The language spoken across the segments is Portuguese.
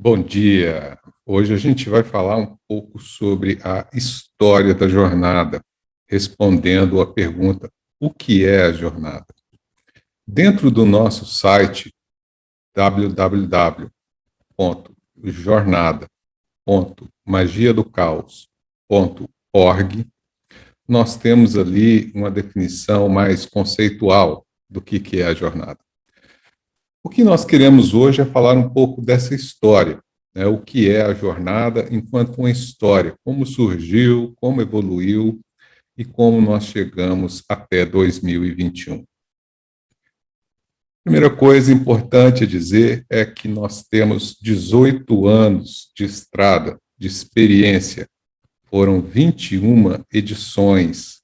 Bom dia. Hoje a gente vai falar um pouco sobre a história da jornada, respondendo a pergunta: o que é a jornada? Dentro do nosso site www.jornada.magiadocaos.org, nós temos ali uma definição mais conceitual do que é a jornada. O que nós queremos hoje é falar um pouco dessa história, né? O que é a jornada enquanto uma história, como surgiu, como evoluiu e como nós chegamos até 2021. Primeira coisa importante a dizer é que nós temos 18 anos de estrada, de experiência. Foram 21 edições.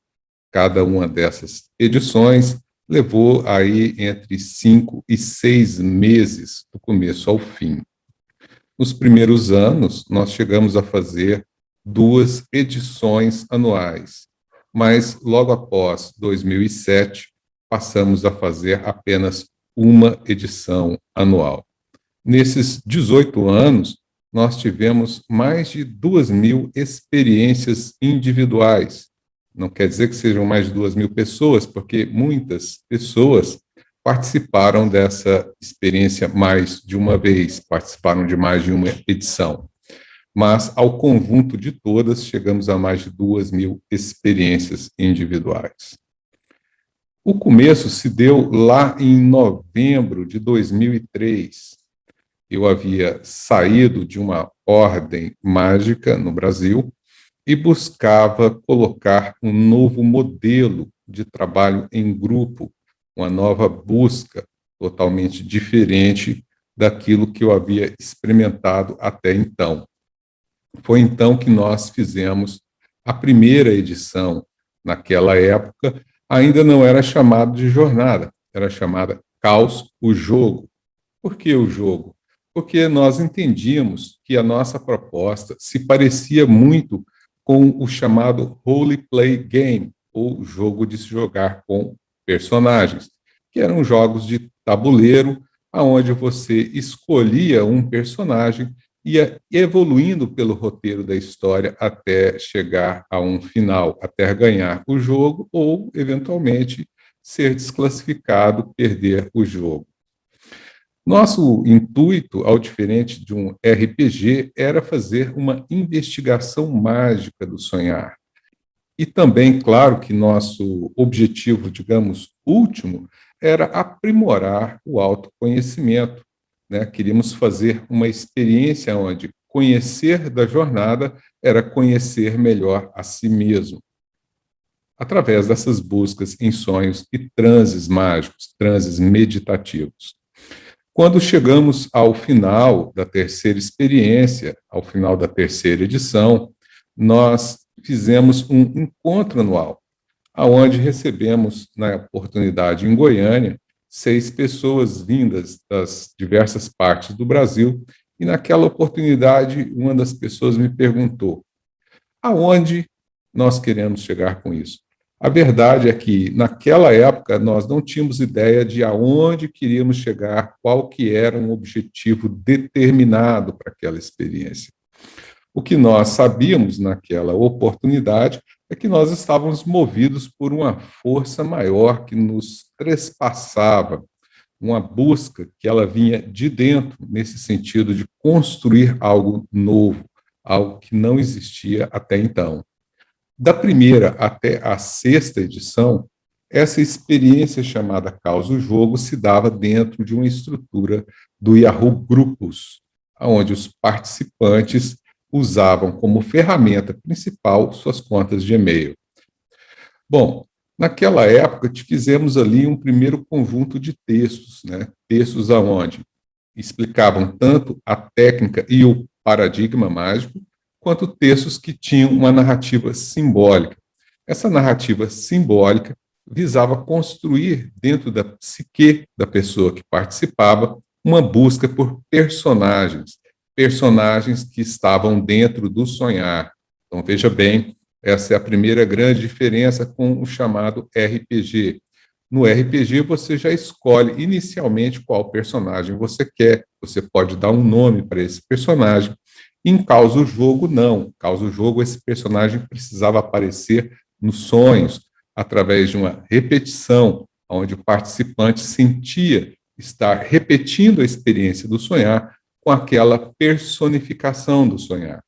Cada uma dessas edições levou aí entre 5 e 6 meses, do começo ao fim. Nos primeiros anos, nós chegamos a fazer 2 edições anuais, mas logo após 2007, passamos a fazer apenas uma edição anual. Nesses 18 anos, nós tivemos mais de 2.000 experiências individuais. Não quer dizer que sejam mais de 2.000 pessoas, porque muitas pessoas participaram dessa experiência mais de uma vez, participaram de mais de uma edição. Mas, ao conjunto de todas, chegamos a mais de 2.000 experiências individuais. O começo se deu lá em novembro de 2003. Eu havia saído de uma ordem mágica no Brasil e buscava colocar um novo modelo de trabalho em grupo, uma nova busca totalmente diferente daquilo que eu havia experimentado até então. Foi então que nós fizemos a primeira edição. Naquela época, ainda não era chamado de jornada, era chamada Caos, o Jogo. Por que o jogo? Porque nós entendíamos que a nossa proposta se parecia muito com o chamado Role Play Game, ou jogo de se jogar com personagens, que eram jogos de tabuleiro, onde você escolhia um personagem e ia evoluindo pelo roteiro da história até chegar a um final, até ganhar o jogo ou, eventualmente, ser desclassificado, perder o jogo. Nosso intuito, ao diferente de um RPG, era fazer uma investigação mágica do sonhar. E também, claro, que nosso objetivo, digamos, último, era aprimorar o autoconhecimento, né? Queríamos fazer uma experiência onde conhecer da jornada era conhecer melhor a si mesmo, através dessas buscas em sonhos e transes mágicos, transes meditativos. Quando chegamos ao final da terceira experiência, ao final da terceira edição, nós fizemos um encontro anual, onde recebemos, na oportunidade em Goiânia, 6 pessoas vindas das diversas partes do Brasil, e naquela oportunidade, uma das pessoas me perguntou: aonde nós queremos chegar com isso? A verdade é que, naquela época, nós não tínhamos ideia de aonde queríamos chegar, qual que era um objetivo determinado para aquela experiência. O que nós sabíamos naquela oportunidade é que nós estávamos movidos por uma força maior que nos trespassava, uma busca que ela vinha de dentro, nesse sentido de construir algo novo, algo que não existia até então. Da primeira até a sexta edição, essa experiência chamada Causa o Jogo se dava dentro de uma estrutura do Yahoo Grupos, onde os participantes usavam como ferramenta principal suas contas de e-mail. Bom, naquela época, fizemos ali um primeiro conjunto de textos, né? Textos aonde explicavam tanto a técnica e o paradigma mágico, quanto textos que tinham uma narrativa simbólica. Essa narrativa simbólica visava construir, dentro da psique da pessoa que participava, uma busca por personagens, personagens que estavam dentro do sonhar. Então, veja bem, essa é a primeira grande diferença com o chamado RPG. No RPG, você já escolhe inicialmente qual personagem você quer. Você pode dar um nome para esse personagem. Em Causa o Jogo, não. Causa o Jogo, esse personagem precisava aparecer nos sonhos, através de uma repetição, onde o participante sentia estar repetindo a experiência do sonhar com aquela personificação do sonhar.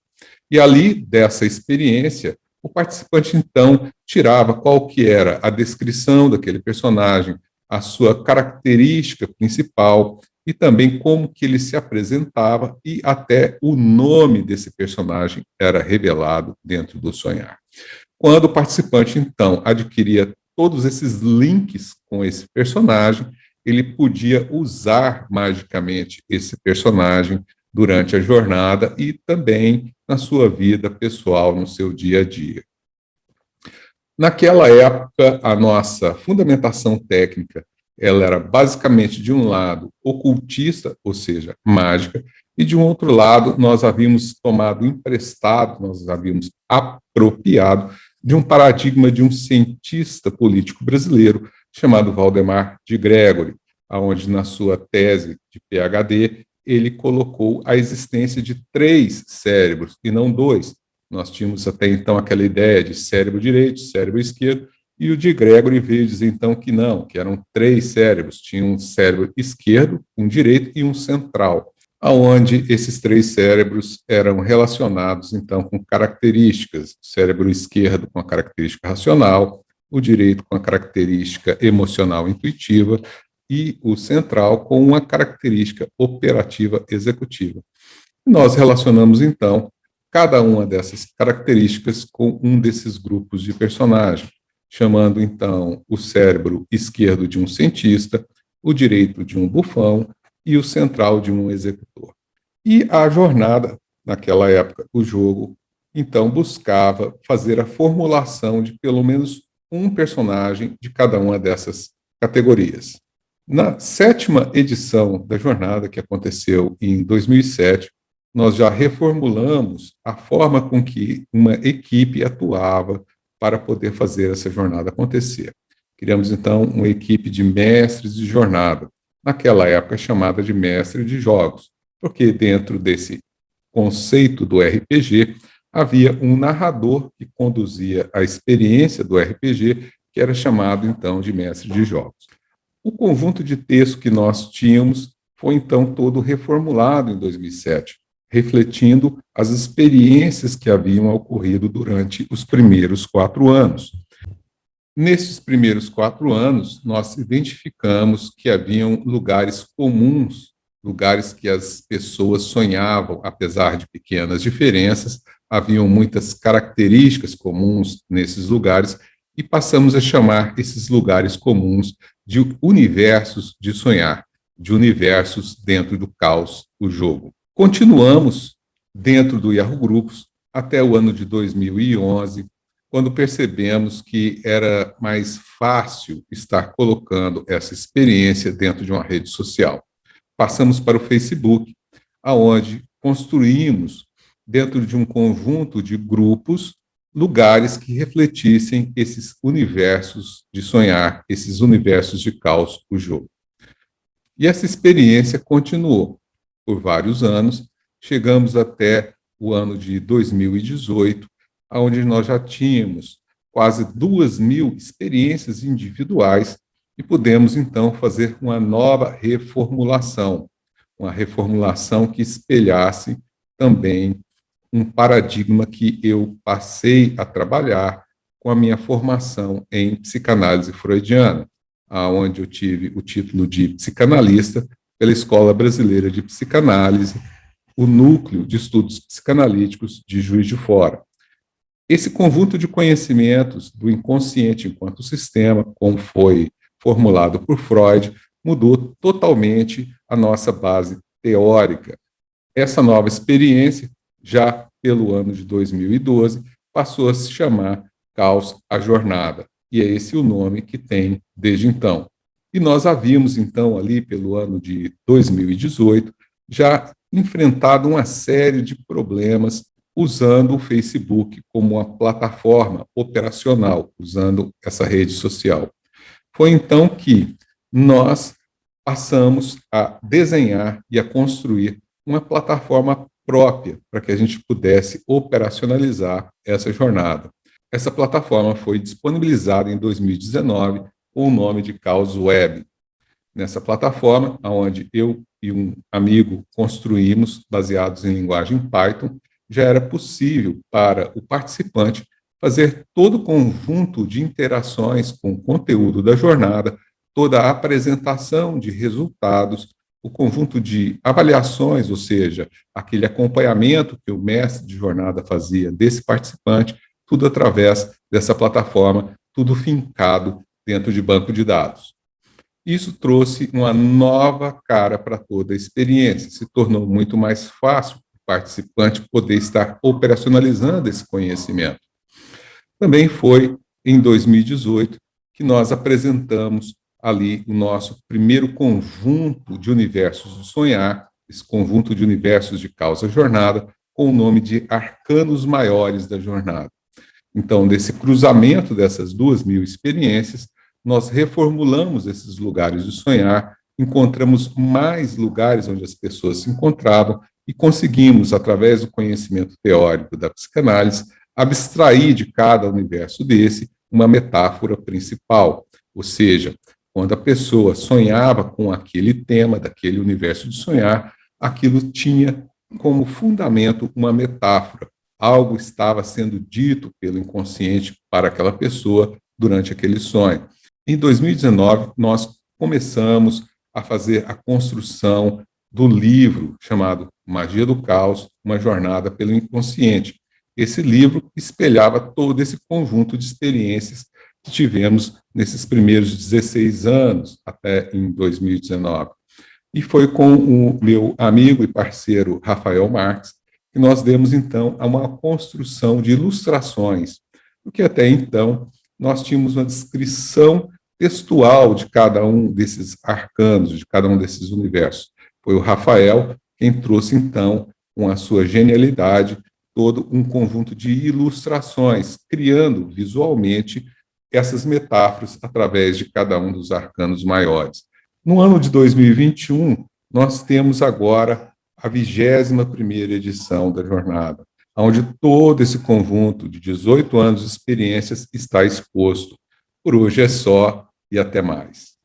E ali, dessa experiência, o participante, então, tirava qual que era a descrição daquele personagem, a sua característica principal e também como que ele se apresentava e até o nome desse personagem era revelado dentro do sonhar. Quando o participante, então, adquiria todos esses links com esse personagem, ele podia usar magicamente esse personagem durante a jornada e também na sua vida pessoal, no seu dia a dia. Naquela época, a nossa fundamentação técnica, ela era basicamente, de um lado, ocultista, ou seja, mágica, e de um outro lado, nós havíamos tomado emprestado, nós havíamos apropriado de um paradigma de um cientista político brasileiro chamado Valdemar de Gregory, onde na sua tese de PhD ele colocou a existência de 3 cérebros e não 2. Nós tínhamos até então aquela ideia de cérebro direito, cérebro esquerdo, e o de Gregory veio dizer então que não, que eram 3 cérebros, tinha um cérebro esquerdo, um direito e um central, aonde esses 3 cérebros eram relacionados então com características, o cérebro esquerdo com a característica racional, o direito com a característica emocional intuitiva e o central com uma característica operativa executiva. Nós relacionamos então cada uma dessas características com um desses grupos de personagem, chamando então o cérebro esquerdo de um cientista, o direito de um bufão e o central de um executor. E a jornada, naquela época, o jogo, então buscava fazer a formulação de pelo menos um personagem de cada uma dessas categorias. Na 7ª edição da jornada, que aconteceu em 2007, nós já reformulamos a forma com que uma equipe atuava para poder fazer essa jornada acontecer. Criamos, então, uma equipe de mestres de jornada, naquela época chamada de mestre de jogos, porque dentro desse conceito do RPG havia um narrador que conduzia a experiência do RPG, que era chamado, então, de mestre de jogos. O conjunto de texto que nós tínhamos foi, então, todo reformulado em 2007, refletindo as experiências que haviam ocorrido durante os primeiros 4 anos. Nesses primeiros 4 anos, nós identificamos que haviam lugares comuns, lugares que as pessoas sonhavam, apesar de pequenas diferenças, haviam muitas características comuns nesses lugares, e passamos a chamar esses lugares comuns de universos de sonhar, de universos dentro do caos, o jogo. Continuamos dentro do Yahoo Grupos até o ano de 2011, quando percebemos que era mais fácil estar colocando essa experiência dentro de uma rede social. Passamos para o Facebook, aonde construímos, dentro de um conjunto de grupos, lugares que refletissem esses universos de sonhar, esses universos de caos, o jogo. E essa experiência continuou por vários anos, chegamos até o ano de 2018, onde nós já tínhamos quase 2.000 experiências individuais e pudemos, então, fazer uma nova reformulação, uma reformulação que espelhasse também um paradigma que eu passei a trabalhar com a minha formação em psicanálise freudiana, onde eu tive o título de psicanalista pela Escola Brasileira de Psicanálise, o Núcleo de Estudos Psicanalíticos de Juiz de Fora. Esse conjunto de conhecimentos do inconsciente enquanto sistema, como foi formulado por Freud, mudou totalmente a nossa base teórica. Essa nova experiência, já pelo ano de 2012, passou a se chamar Caos, a Jornada, e é esse o nome que tem desde então. E nós havíamos, então, ali pelo ano de 2018, já enfrentado uma série de problemas usando o Facebook como uma plataforma operacional, usando essa rede social. Foi então que nós passamos a desenhar e a construir uma plataforma própria para que a gente pudesse operacionalizar essa jornada. Essa plataforma foi disponibilizada em 2019 com o nome de Caos Web. Nessa plataforma, onde eu e um amigo construímos, baseados em linguagem Python, já era possível para o participante fazer todo o conjunto de interações com o conteúdo da jornada, toda a apresentação de resultados, o conjunto de avaliações, ou seja, aquele acompanhamento que o mestre de jornada fazia desse participante, tudo através dessa plataforma, tudo fincado dentro de banco de dados. Isso trouxe uma nova cara para toda a experiência, se tornou muito mais fácil o participante poder estar operacionalizando esse conhecimento. Também foi em 2018 que nós apresentamos ali o nosso primeiro conjunto de universos do sonhar, esse conjunto de universos de causa-jornada, com o nome de Arcanos Maiores da Jornada. Então, desse cruzamento dessas 2.000 experiências, nós reformulamos esses lugares de sonhar, encontramos mais lugares onde as pessoas se encontravam e conseguimos, através do conhecimento teórico da psicanálise, abstrair de cada universo desse uma metáfora principal. Ou seja, quando a pessoa sonhava com aquele tema daquele universo de sonhar, aquilo tinha como fundamento uma metáfora. Algo estava sendo dito pelo inconsciente para aquela pessoa durante aquele sonho. Em 2019, nós começamos a fazer a construção do livro chamado Magia do Caos, uma jornada pelo inconsciente. Esse livro espelhava todo esse conjunto de experiências que tivemos nesses primeiros 16 anos, até em 2019. E foi com o meu amigo e parceiro Rafael Marques que nós demos, então, a uma construção de ilustrações, porque até então nós tínhamos uma descrição textual de cada um desses arcanos, de cada um desses universos. Foi o Rafael quem trouxe, então, com a sua genialidade, todo um conjunto de ilustrações, criando visualmente essas metáforas através de cada um dos arcanos maiores. No ano de 2021, nós temos agora a 21ª edição da jornada, onde todo esse conjunto de 18 anos de experiências está exposto. Por hoje é só e até mais.